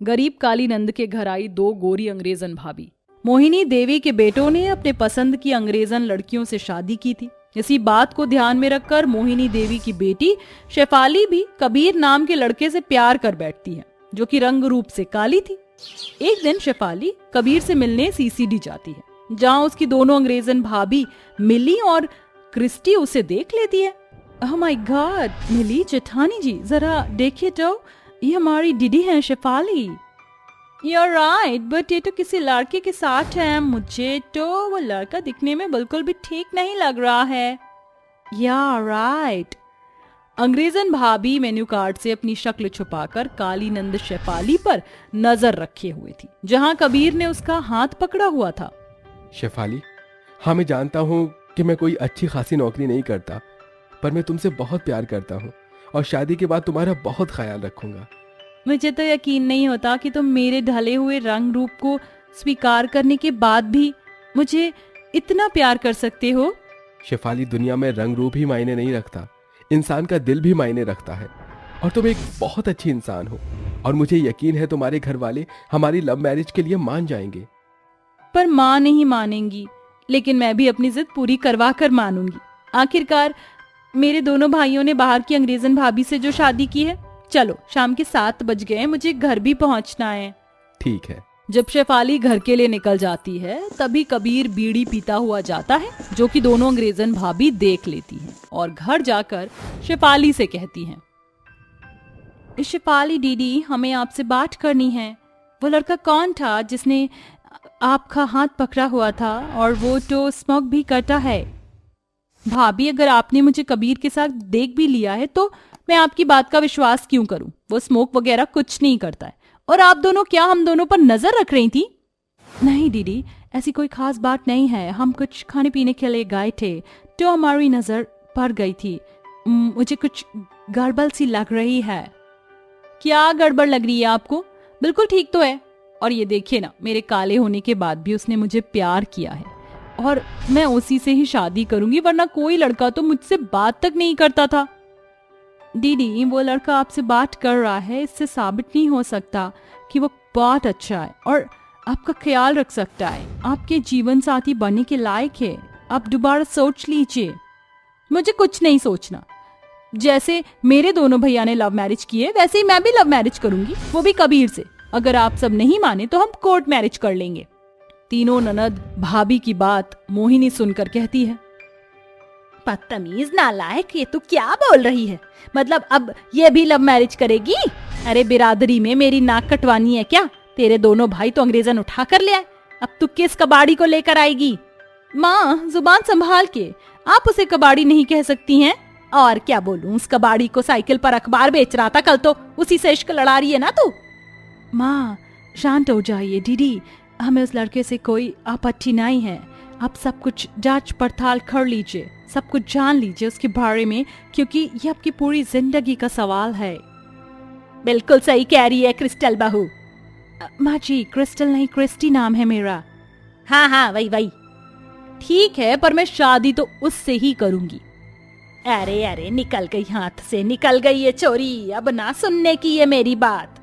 गरीब काली नंद के घर आई दो गोरी अंग्रेजन भाभी। मोहिनी देवी के बेटों ने अपने पसंद की अंग्रेजन लड़कियों से शादी की थी। इसी बात को ध्यान में रखकर मोहिनी देवी की बेटी शेफाली भी कबीर नाम के लड़के से प्यार कर बैठती है, जो कि रंग रूप से काली थी। एक दिन शेफाली कबीर से मिलने सीसीडी जाती है, जहां उसकी दोनों अंग्रेजन भाभी मिली और क्रिस्टी उसे देख लेती है। ओह माय गॉड, मिली जेठानी जी, जरा देखिए तो, ये हमारी दीदी है शेफाली। You're right, but ये तो किसी लड़के के साथ है। मुझे तो वो लड़का दिखने में बिल्कुल भी ठीक नहीं लग रहा है। Yeah, right. अंग्रेजन भाभी मेन्यू कार्ड से अपनी शक्ल छुपाकर काली नंद शेफाली पर नजर रखे हुए थी, जहां कबीर ने उसका हाथ पकड़ा हुआ था। शेफाली, हाँ मैं जानता हूँ कि मैं कोई अच्छी खासी नौकरी नहीं करता, पर मैं तुमसे बहुत प्यार करता हूँ और शादी के बाद तुम्हारा बहुत ख्याल रखूंगा। मुझे तो यकीन नहीं होता कि तुम मेरे ढले हुए रंग रूप को स्वीकार करने के बाद भी मुझे इतना प्यार कर सकते हो। शेफाली, दुनिया में रंग रूप ही मायने नहीं रखता, इंसान का दिल भी मायने रखता है। और तुम एक बहुत अच्छी इंसान हो और मुझे यकीन है तुम्हारे घर वाले हमारी लव मैरिज के लिए मान जाएंगे। पर माँ नहीं मानेंगी, लेकिन मैं भी अपनी जिद पूरी करवा कर मानूंगी। आखिरकार मेरे दोनों भाइयों ने बाहर की अंग्रेजन भाभी से जो शादी की है। चलो, शाम के 7 बज गए, मुझे घर भी पहुंचना है। ठीक है। जब शेफाली घर के लिए निकल जाती है, तभी कबीर बीड़ी पीता हुआ जाता है, जो कि दोनों अंग्रेजन भाभी देख लेती हैं और घर जाकर शेफाली से कहती हैं, शेफाली दीदी, हमें आपसे बात करनी है। वो लड़का कौन था जिसने आपका हाथ पकड़ा हुआ था, और वो तो स्मोक भी करता है। भाभी, अगर आपने मुझे कबीर के साथ देख भी लिया है तो मैं आपकी बात का विश्वास क्यों करूं? वो स्मोक वगैरह कुछ नहीं करता है। और आप दोनों क्या हम दोनों पर नजर रख रही थी? नहीं दीदी, ऐसी कोई खास बात नहीं है। हम कुछ खाने पीने के लिए गए थे तो हमारी नजर पड़ गई थी। मुझे कुछ गड़बड़ सी लग रही है। क्या गड़बड़ लग रही है आपको? बिल्कुल ठीक तो है। और ये देखिए ना, मेरे काले होने के बाद भी उसने मुझे प्यार किया है और मैं उसी से ही शादी करूंगी, वरना कोई लड़का तो मुझसे बात तक नहीं करता था। दीदी, वो लड़का आपसे बात कर रहा है, इससे साबित नहीं हो सकता कि वो बहुत अच्छा है और आपका ख्याल रख सकता है, आपके जीवन साथी बनने के लायक है। आप दोबारा सोच लीजिए। मुझे कुछ नहीं सोचना। जैसे मेरे दोनों भैया ने लव मैरिज की है, वैसे ही मैं भी लव मैरिज करूंगी, वो भी कबीर से। अगर आप सब नहीं माने तो हम कोर्ट मैरिज कर लेंगे। तीनों ननद भाभी की बात मोहिनी सुनकर कहती है, बदतमीज नालायक, ये तू क्या बोल रही है? मतलब अब ये भी लव मैरिज करेगी? अरे बिरादरी में मेरी नाक कटवानी है क्या? तेरे दोनों भाई तो अंग्रेजन उठा कर ले आए, अब तू किस कबाड़ी को लेकर आएगी? माँ, जुबान संभाल के, आप उसे कबाड़ी नहीं कह सकती हैं। और क्या बोलूं, उस कबाड़ी को साइकिल पर अखबार बेच रहा था कल, तो उसी से इश्क लड़ा रही है ना तू। माँ, शांत हो जाइए दीदी, हमें उस लड़के से कोई आपत्ति नहीं है। आप सब कुछ जांच पड़ताल कर लीजिए, सब कुछ जान लीजिए उसके बारे में, क्योंकि ये आपकी पूरी जिंदगी का सवाल है। बिल्कुल सही कह रही है क्रिस्टल बहू। माँ जी, क्रिस्टल नहीं, क्रिस्टी नाम है मेरा। हाँ हाँ, वही वही। ठीक है, पर मैं शादी तो उससे ही करूंगी। अरे अरे, निकल गई हाथ से, निकल गई ये चोरी, अब ना सुनने की है मेरी बात।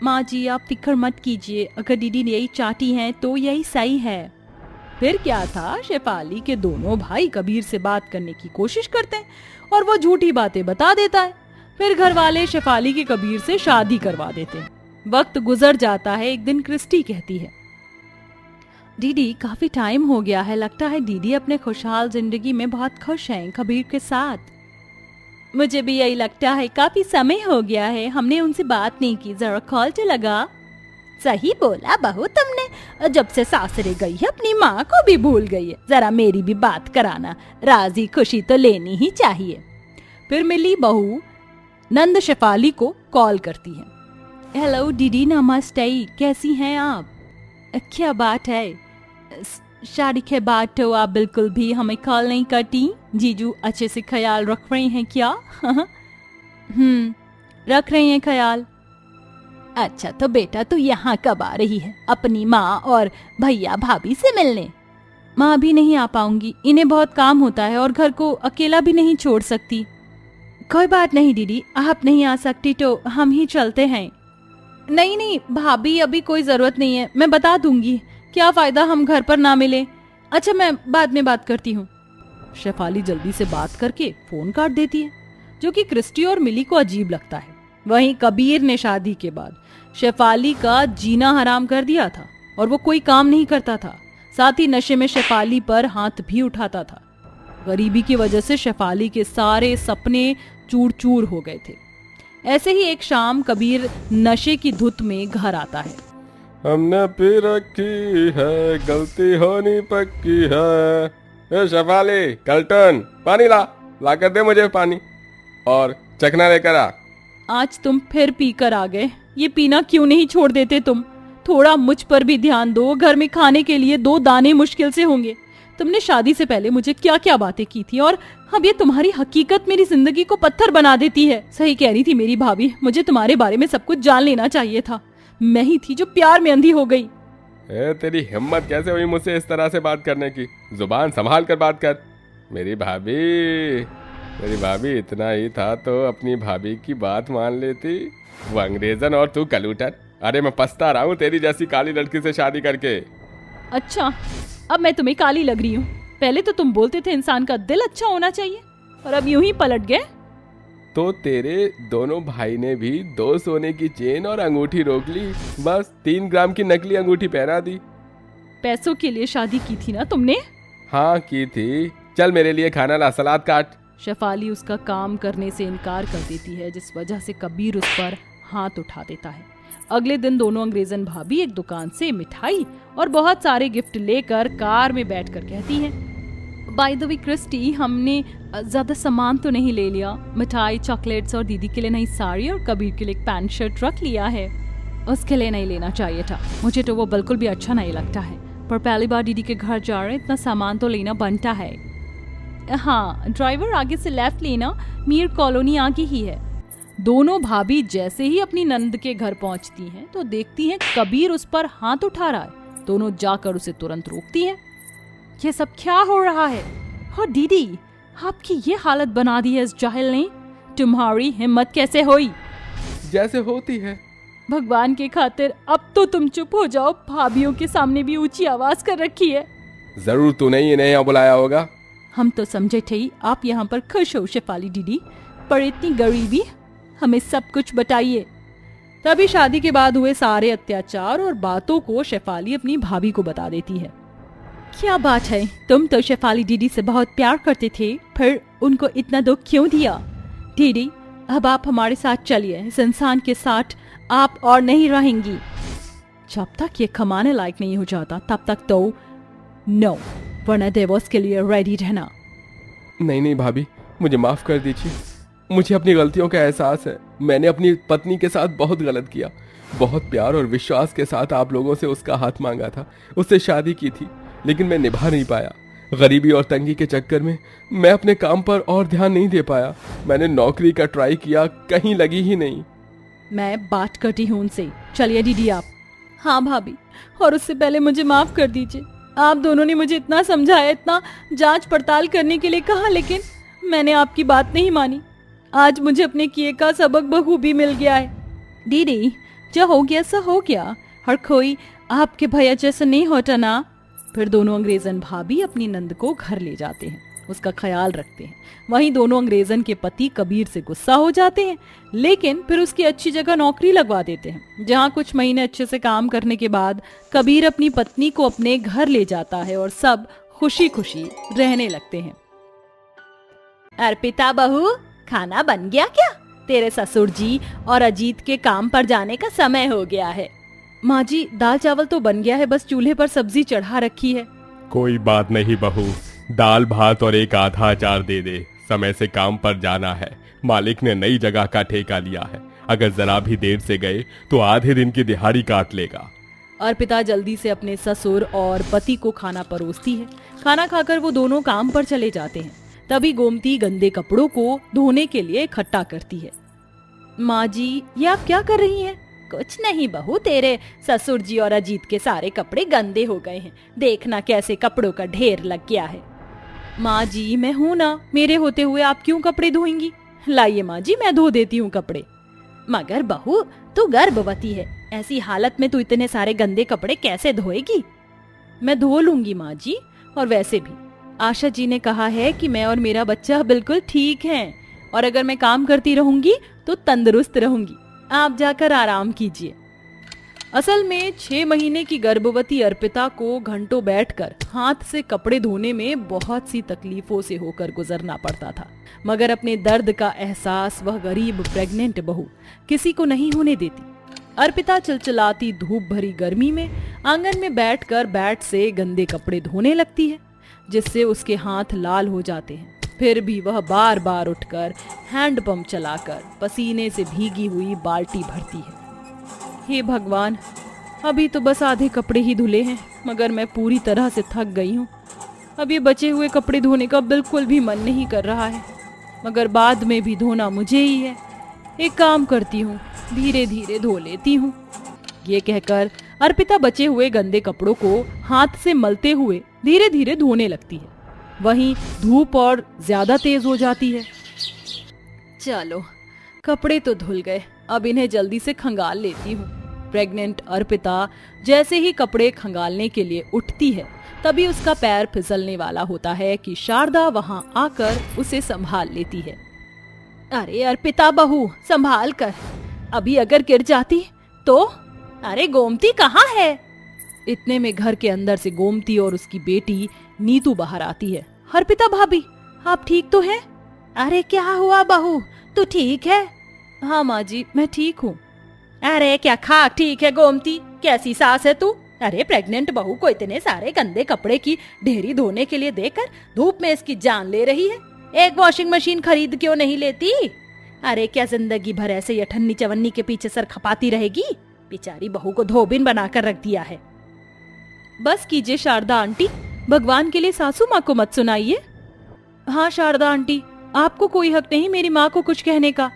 माँ जी, आप फिक्र मत कीजिए, अगर दीदी यही चाहती हैं तो यही सही है। फिर क्या था, शेफाली के दोनों भाई कबीर से बात करने की कोशिश करते हैं और वो झूठी बातें बता देता है। फिर घर वाले शेफाली की कबीर से शादी करवा देते हैं। वक्त गुजर जाता है। एक दिन क्रिस्टी कहती है, दीदी काफी टाइम हो गया है, लगता है दीदी अपने खुशहाल जिंदगी में बहुत खुश हैं कबीर के साथ। मुझे भी यही लगता है, काफी समय हो गया है, हमने उनसे बात नहीं की, जरा कॉल तो लगा। सही बोला बहू तुमने, जब से सासरे गई है अपनी माँ को भी भूल गई है, जरा मेरी भी बात कराना, राजी खुशी तो लेनी ही चाहिए। फिर मिली बहू नंद शेफाली को कॉल करती है। हेलो दीदी, नमस्ते, कैसी हैं आप? क्या बात है, शादी के बाद तो आप बिल्कुल भी हमें कॉल नहीं करती। जीजू अच्छे से ख्याल रख रहे हैं क्या? रख रहे हैं ख्याल। अच्छा, तो बेटा तू यहाँ कब आ रही है अपनी माँ और भैया भाभी से मिलने? माँ भी नहीं आ पाऊंगी, इन्हें बहुत काम होता है और घर को अकेला भी नहीं छोड़ सकती। कोई बात नहीं दीदी, आप नहीं आ सकती तो हम ही चलते हैं। नहीं नहीं भाभी, अभी कोई जरूरत नहीं है, मैं बता दूंगी। क्या फायदा हम घर पर ना मिले। अच्छा मैं बाद में बात करती हूँ। शेफाली जल्दी से बात करके फोन काट देती है, जो कि क्रिस्टी और मिली को अजीब लगता है। वहीं कबीर ने शादी के बाद शेफाली का जीना हराम कर दिया था और वो कोई काम नहीं करता था। साथ ही नशे में शेफाली पर हाथ भी उठाता था। गरीबी की वजह से शेफाली के सारे सपने चूर चूर हो गए थे। ऐसे ही एक शाम कबीर नशे की धुत में घर आता है। हमने पी रखी है, गलती होनी पक्की है। ए शेफाली, कल्टन, पानी ला कर दे मुझे पानी, और चखना लेकर आ। आज तुम फिर पी कर आ गए। ये पीना क्यों नहीं छोड़ देते तुम? थोड़ा मुझ पर भी ध्यान दो। घर में खाने के लिए 2 दाने मुश्किल से होंगे। तुमने शादी से पहले मुझे क्या क्या बातें की थी, और अब ये तुम्हारी हकीकत मेरी जिंदगी को पत्थर बना देती है। सही कह रही थी मेरी भाभी, मुझे तुम्हारे बारे में सब कुछ जान लेना चाहिए था। मैं ही थी जो प्यार में अंधी हो गई। तेरी हिम्मत कैसे हुई मुझसे इस तरह से बात करने की? जुबान संभाल कर बात कर। मेरी भाभी इतना ही था तो अपनी भाभी की बात मान लेती। वो अंग्रेजन और तू कलूटर। अरे मैं पछता रहा हूँ तेरी जैसी काली लड़की से शादी करके। अच्छा, अब मैं तुम्हें काली लग रही हूँ? पहले तो तुम बोलते थे इंसान का दिल अच्छा होना चाहिए, और अब यूं ही पलट गए। तो तेरे दोनों भाई ने भी 2 सोने की चेन और अंगूठी रोक ली, बस 3 ग्राम की नकली अंगूठी पहना दी। पैसों के लिए शादी की थी ना तुमने? हाँ की थी। चल मेरे लिए खाना ला, सलाद काट। शेफाली उसका काम करने से इनकार कर देती है, जिस वजह से कबीर उस पर हाथ उठा देता है। अगले दिन दोनों अंग्रेजन भाभी एक दुकान से मिठाई और बहुत सारे गिफ्ट लेकर कार में बैठकर कहती हैं, बाय द वे क्रिस्टी, हमने ज्यादा सामान तो नहीं ले लिया। मिठाई, चॉकलेट्स और दीदी के लिए नई साड़ी और कबीर के लिए एक पैंट शर्ट रख लिया है। उसके लिए नहीं लेना चाहिए था, मुझे तो वो बिल्कुल भी अच्छा नहीं लगता है, पर पहली बार दीदी के घर जा रहे, इतना सामान तो लेना बनता है। हाँ, ड्राइवर आगे से लेफ्ट लेना, मीर कॉलोनी आगे ही है। दोनों भाभी जैसे ही अपनी नंद के घर पहुंचती हैं तो देखती हैं कबीर उस पर हाथ उठा रहा है। दोनों जाकर उसे तुरंत रोकती हैं। ये सब क्या हो रहा है? हो दीदी, आपकी ये हालत बना दी है इस जाहिल ने। तुम्हारी हिम्मत कैसे हुई? जैसे होती है। भगवान के खातिर अब तो तुम चुप हो जाओ। भाभीियों के सामने भी ऊंची आवाज कर रखी है। जरूर तूने इन्हें यहाँ बुलाया होगा। हम तो समझे थे आप यहाँ पर खुश हो शेफाली दीदी, पर इतनी गरीबी, हमें सब कुछ बताइए। तभी शादी के बाद हुए सारे अत्याचार और बातों को शेफाली अपनी भाभी को बता देती है। क्या बात है, तुम तो शेफाली दीदी से बहुत प्यार करते थे, फिर उनको इतना दुख क्यों दिया? दीदी, अब आप हमारे साथ चलिए, इस इंसान के साथ आप और नहीं रहेंगी। जब तक ये कमाने लायक नहीं हो जाता तब तक तो नो, वरना डिवोर्स के लिए रेडी रहना। नहीं भाभी, मुझे माफ कर दीजिए। मुझे अपनी गलतियों का एहसास है। मैंने अपनी पत्नी के साथ बहुत गलत किया। बहुत प्यार और विश्वास के साथ आप लोगों से उसका हाथ मांगा था, उससे शादी की थी, लेकिन मैं निभा नहीं पाया। गरीबी और तंगी के चक्कर में मैं अपने काम पर और ध्यान नहीं दे पाया। मैंने नौकरी का ट्राई किया, कहीं लगी ही नहीं। मैं बात करती हूँ उनसे। चलिए दीदी आप। हाँ भाभी, और उससे पहले मुझे माफ कर दीजिए। आप दोनों ने मुझे इतना समझाया, इतना जांच पड़ताल करने के लिए कहा, लेकिन मैंने आपकी बात नहीं मानी। आज मुझे अपने किए का सबक बखूबी मिल गया है। दीदी, जो हो गया सो हो गया, हर कोई आपके भैया जैसा नहीं होता ना। फिर दोनों अंग्रेजन भाभी अपनी नंद को घर ले जाते हैं, उसका ख्याल रखते हैं। वहीं दोनों अंग्रेजन के पति कबीर से गुस्सा हो जाते हैं, लेकिन फिर उसकी अच्छी जगह नौकरी लगवा देते हैं, जहां कुछ महीने अच्छे से काम करने के बाद कबीर अपनी पत्नी को अपने घर ले जाता है और सब खुशी खुशी रहने लगते हैं। अर्पिता बहू, खाना बन गया क्या? तेरे ससुर जी और अजीत के काम पर जाने का समय हो गया है। माँ जी, दाल चावल तो बन गया है, बस चूल्हे पर सब्जी चढ़ा रखी है। कोई बात नहीं बहू, दाल भात और एक आधा अचार दे दे। समय से काम पर जाना है। मालिक ने नई जगह का ठेका लिया है, अगर जरा भी देर से गए तो आधे दिन की दिहाड़ी काट लेगा। अर्पिता जल्दी से अपने ससुर और पति को खाना परोसती है। खाना खाकर वो दोनों काम पर चले जाते हैं। तभी गोमती गंदे कपड़ों को धोने के लिए इकट्ठा करती है। माँ जी, ये आप क्या कर रही हैं? कुछ नहीं बहू, तेरे ससुर जी और अजीत के सारे कपड़े गंदे हो गए हैं, देखना कैसे कपड़ों का ढेर लग गया है। माँ जी, मैं हूँ ना, मेरे होते हुए आप क्यों कपड़े धोएंगी? लाइए माँ जी, मैं धो देती हूँ कपड़े। मगर बहू, तू गर्भवती है, ऐसी हालत में तू इतने सारे गंदे कपड़े कैसे धोएगी? मैं धो लूंगी माँ जी, और वैसे भी आशा जी ने कहा है कि मैं और मेरा बच्चा बिल्कुल ठीक हैं, और अगर मैं काम करती रहूंगी तो तंदुरुस्त रहूंगी। आप जाकर आराम कीजिए। असल में 6 महीने की गर्भवती अर्पिता को घंटों बैठकर हाथ से कपड़े धोने में बहुत सी तकलीफों से होकर गुजरना पड़ता था, मगर अपने दर्द का एहसास वह गरीब प्रेग्नेंट बहू किसी को नहीं होने देती। अर्पिता चिलचिलाती धूप भरी गर्मी में आंगन में बैठकर बैट से गंदे कपड़े धोने लगती है, जिससे उसके हाथ लाल हो जाते हैं। फिर भी वह बार बार उठकर हैंडपंप चलाकर पसीने से भीगी हुई बाल्टी भरती है। हे भगवान, अभी तो बस आधे कपड़े ही धुले हैं, मगर मैं पूरी तरह से थक गई हूँ। अब ये बचे हुए कपड़े धोने का बिल्कुल भी मन नहीं कर रहा है, मगर बाद में भी धोना मुझे ही है। एक काम करती हूँ, धीरे धीरे धो लेती हूँ। ये कहकर अर्पिता बचे हुए गंदे कपड़ों को हाथ से मलते हुए धीरे धीरे धोने लगती है। वहीं धूप और ज्यादा तेज हो जाती है। चलो, कपड़े तो धुल गए, अब इन्हें जल्दी से खंगाल लेती हूँ। प्रेग्नेंट अर्पिता जैसे ही कपड़े खंगालने के लिए उठती है, तभी उसका पैर फिसलने वाला होता है कि शारदा वहां आकर उसे संभाल लेती है। अरे अर्पिता बहू, संभाल कर, अभी अगर गिर जाती तो। अरे गोमती कहाँ है? इतने में घर के अंदर से गोमती और उसकी बेटी नीतू बाहर आती है। अर्पिता भाभी, आप ठीक तो हैं? अरे क्या हुआ बहू, तू ठीक है? हाँ माँ जी, मैं ठीक हूँ। अरे क्या खाक ठीक है गोमती, कैसी सास है तू? अरे प्रेग्नेंट बहू को इतने सारे गंदे कपड़े की ढेरी धोने के लिए देकर धूप में इसकी जान ले रही है। एक वॉशिंग मशीन खरीद क्यों नहीं लेती? अरे क्या जिंदगी भर ऐसे अठन्नी चवन्नी के पीछे सर खपाती रहेगी? बेचारी बहू को धोबिन बनाकर रख दिया है। बस कीजिए शारदा आंटी, भगवान के लिए सासू माँ को मत सुनाइए। हाँ शारदा आंटी, आपको कोई हक नहीं मेरी माँ को कुछ कहने का।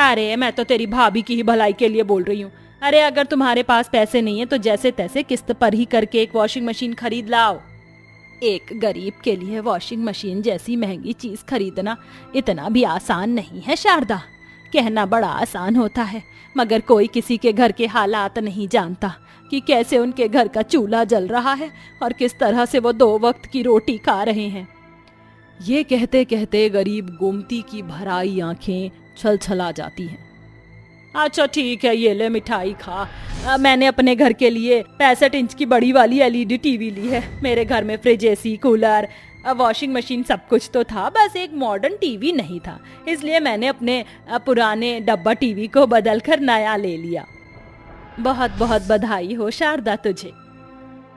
अरे मैं तो तेरी भाभी की ही भलाई के लिए बोल रही हूँ। अरे अगर तुम्हारे पास पैसे नहीं है तो जैसे तैसे किस्त पर ही करके एक वॉशिंग मशीन खरीद लाओ। एक गरीब के लिए वॉशिंग मशीन जैसी महंगी चीज खरीदना इतना भी आसान नहीं है शारदा। कहना बड़ा आसान होता है, मगर कोई किसी के घर के हालात नहीं जानता कि कैसे उनके घर का चूल्हा जल रहा है और किस तरह से वो 2 वक्त की रोटी खा रहे हैं। ये कहते कहते गरीब गोमती की भराई आंखें छलछला जाती हैं। अच्छा ठीक है, ये ले मिठाई खा। मैंने अपने घर के लिए 65 इंच की बड़ी वाली LED टीवी ली है। मेरे घर में fridge, AC, cooler, washing machine सब कुछ तो था, बस एक मॉडर्न टीवी नहीं था, इसलिए मैंने अपने पुराने डब्बा टीवी को बदल कर नया ले लिया। बहुत बहुत बधाई हो शारदा तुझे।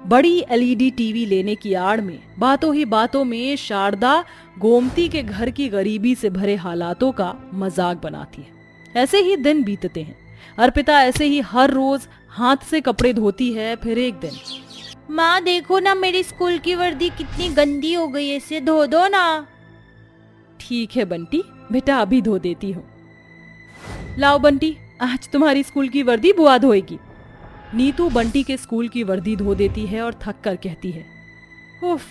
बड़ी LED टीवी लेने की आड़ में बातों ही बातों में शारदा गोमती के घर की गरीबी से भरे हालातों का मजाक बनाती है। ऐसे ही दिन बीतते हैं। अर्पिता ऐसे ही हर रोज हाथ से कपड़े धोती है। फिर एक दिन, माँ देखो ना मेरी स्कूल की वर्दी कितनी गंदी हो गई है, इसे धो दो ना। ठीक है बंटी, बेटा अभी धो देती हूँ। लाओ बंटी, आज तुम्हारी स्कूल की वर्दी बुआ धोएगी। नीतू बंटी के स्कूल की वर्दी धो देती है और थक कर कहती है, उफ,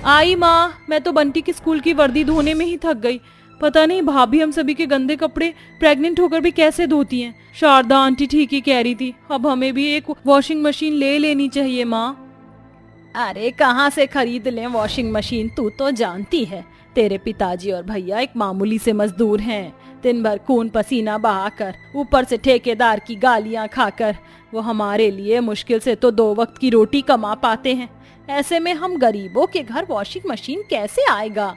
आई माँ, मैं तो बंटी की स्कूल की वर्दी धोने में ही थक गई। पता नहीं भाभी हम सभी के गंदे कपड़े प्रेग्नेंट होकर भी कैसे धोती हैं। शारदा आंटी ठीक ही कह रही थी, अब हमें भी एक वॉशिंग मशीन ले लेनी चाहिए माँ। अरे कहाँ से खरीद लें वॉशिंग मशीन, तू तो जानती है तेरे पिताजी और भैया एक मामूली से मजदूर हैं। दिन भर खून पसीना बहाकर, ऊपर से ठेकेदार की गालियां खाकर वो हमारे लिए मुश्किल से तो 2 वक्त की रोटी कमा पाते हैं। ऐसे में हम गरीबों के घर वॉशिंग मशीन कैसे आएगा?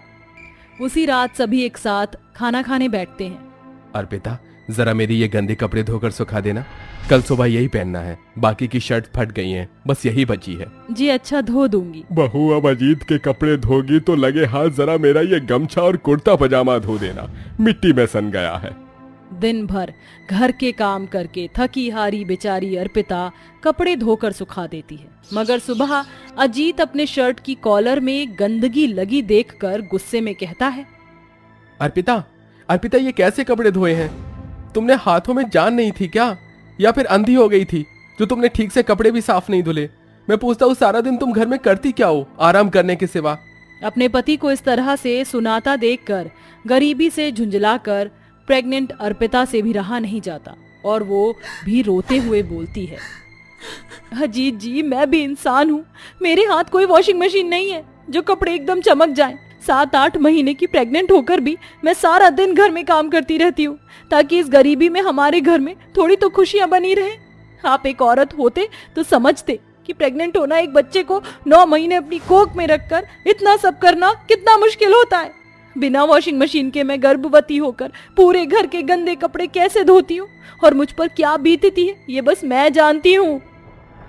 उसी रात सभी एक साथ खाना खाने बैठते हैं। अर्पिता, जरा मेरी ये गंदे कपड़े धोकर सुखा देना, कल सुबह यही पहनना है। बाकी की शर्ट फट गई हैं, बस यही बची है। जी अच्छा, धो दूंगी। बहू अब अजीत के कपड़े धोगी तो लगे हाथ जरा मेरा ये गमछा और कुर्ता पजामा धो देना, मिट्टी में सन गया है। दिन भर घर के काम करके थकी हारी बेचारी अर्पिता कपड़े धोकर सुखा देती है, मगर सुबह अजीत अपने शर्ट की कॉलर में गंदगी लगी देखकर गुस्से में कहता है, अर्पिता, अर्पिता, ये कैसे कपड़े धोए हैं? तुमने हाथों में जान नहीं थी क्या, या फिर अंधी हो गई थी जो तुमने ठीक से कपड़े भी साफ नहीं धुले? मैं पूछता हूँ सारा दिन तुम घर में करती क्या हो आराम करने के सिवा? अपने पति को इस तरह से सुनाता देखकर गरीबी से झुंझलाकर प्रेग्नेंट अर्पिता से भी रहा नहीं जाता और वो भी रोते हुए बोलती है, अजीत जी, मैं भी इंसान हूँ। मेरे हाथ कोई वॉशिंग मशीन नहीं है जो कपड़े एकदम चमक जाएं। 7-8 महीने की प्रेग्नेंट होकर भी मैं सारा दिन घर में काम करती रहती हूँ ताकि इस गरीबी में हमारे घर में थोड़ी तो खुशियां बनी रहे। आप एक औरत होते तो समझते कि प्रेग्नेंट होना, एक बच्चे को 9 महीने अपनी कोख में रखकर इतना सब करना कितना मुश्किल होता है। बिना वॉशिंग मशीन के मैं गर्भवती होकर पूरे घर के गंदे कपड़े कैसे धोती हूँ और मुझ पर क्या बीतती है ये बस मैं जानती हूँ।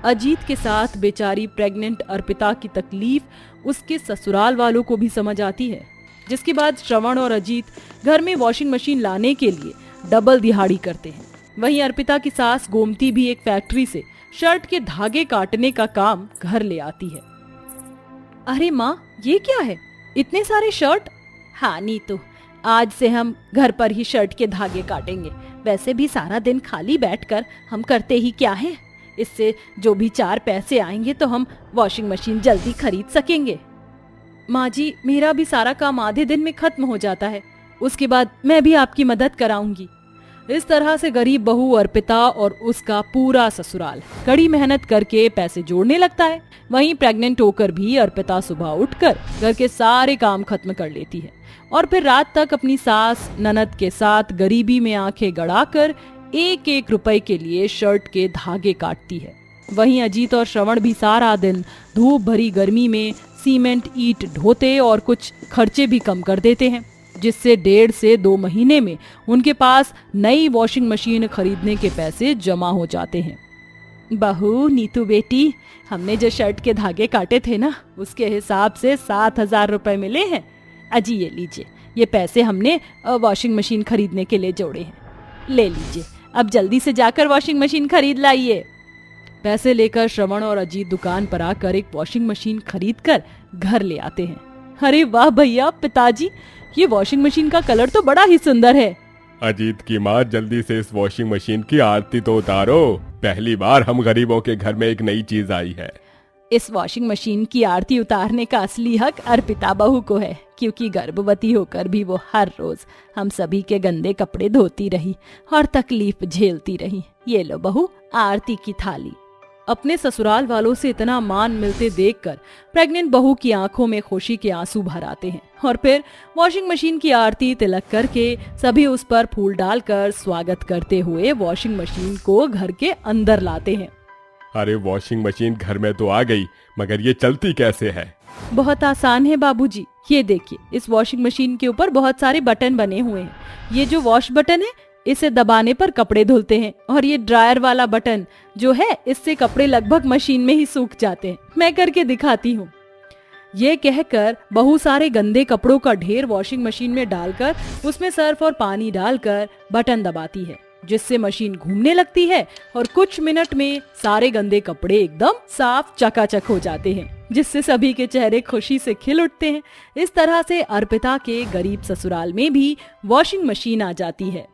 अजीत के साथ बेचारी प्रेग्नेंट अर्पिता की तकलीफ उसके ससुराल वालों को भी समझ आती है, जिसके बाद श्रवण और अजीत घर में वॉशिंग मशीन लाने के लिए डबल दिहाड़ी करते हैं। वहीं अर्पिता की सास गोमती भी एक फैक्ट्री से शर्ट के धागे काटने का काम घर ले आती है। अरे माँ, ये क्या है, इतने सारे शर्ट? हाँ नीतू, आज से हम घर पर ही शर्ट के धागे काटेंगे। वैसे भी सारा दिन खाली बैठकर हम करते ही क्या है, इससे जो भी 4 पैसे आएंगे तो हम वॉशिंग मशीन जल्दी खरीद सकेंगे। माँ जी, मेरा भी सारा काम आधे दिन में खत्म हो जाता है, उसके बाद मैं भी आपकी मदद कराऊंगी। इस तरह से गरीब बहू अर्पिता और उसका पूरा ससुराल कड़ी मेहनत करके पैसे जोड़ने लगता है। वहीं प्रेग्नेंट होकर भी अर्पिता सुबह उठकर घर के सारे काम खत्म कर लेती है और फिर रात तक अपनी सास ननद के साथ गरीबी में आंखें गड़ाकर 1-1 रुपए के लिए शर्ट के धागे काटती है। वहीं अजीत और श्रवण भी सारा दिन धूप भरी गर्मी में सीमेंट ईंट ढोते और कुछ खर्चे भी कम कर देते हैं, जिससे 1.5 से 2 महीने में उनके पास नई वॉशिंग मशीन खरीदने के पैसे जमा हो जाते हैं। बहू, नीतू बेटी, हमने जो शर्ट के धागे काटे थे ना, उसके हिसाब से 7,000 रुपए मिले हैं। अजी ये लीजिए, ये पैसे हमने वॉशिंग मशीन खरीदने के लिए जोड़े हैं। ले लीजिए, अब जल्दी से जाकर वॉशिंग मशीन खरीद लाइए। पैसे लेकर श्रवण और अजीत दुकान पर आकर एक वॉशिंग मशीन खरीद कर घर ले आते हैं। अरे वाह भैया, पिताजी, ये वॉशिंग मशीन का कलर तो बड़ा ही सुंदर है। अजीत की माँ, जल्दी से इस वॉशिंग मशीन की आरती तो उतारो। पहली बार हम गरीबों के घर में एक नई चीज आई है। इस वॉशिंग मशीन की आरती उतारने का असली हक अर्पिता बहू को है, क्योंकि गर्भवती होकर भी वो हर रोज हम सभी के गंदे कपड़े धोती रही और तकलीफ झेलती रही। ये लो बहू, आरती की थाली। अपने ससुराल वालों से इतना मान मिलते देखकर प्रेग्नेंट बहू की आंखों में खुशी के आंसू भर आते हैं और फिर वॉशिंग मशीन की आरती तिलक करके सभी उस पर फूल डालकर स्वागत करते हुए वॉशिंग मशीन को घर के अंदर लाते हैं। अरे, वॉशिंग मशीन घर में तो आ गई, मगर ये चलती कैसे है? बहुत आसान है बाबूजी, ये देखिए, इस वॉशिंग मशीन के ऊपर बहुत सारे बटन बने हुए हैं। ये जो वॉश बटन है, इसे दबाने पर कपड़े धुलते हैं और ये ड्रायर वाला बटन जो है, इससे कपड़े लगभग मशीन में ही सूख जाते हैं। मैं करके दिखाती हूँ। ये कहकर बहू सारे गंदे कपड़ों का ढेर वॉशिंग मशीन में डालकर उसमें सर्फ और पानी डालकर बटन दबाती है, जिससे मशीन घूमने लगती है और कुछ मिनट में सारे गंदे कपड़े एकदम साफ चकाचक हो जाते हैं, जिससे सभी के चेहरे खुशी से खिल उठते हैं। इस तरह से अर्पिता के गरीब ससुराल में भी वॉशिंग मशीन आ जाती है।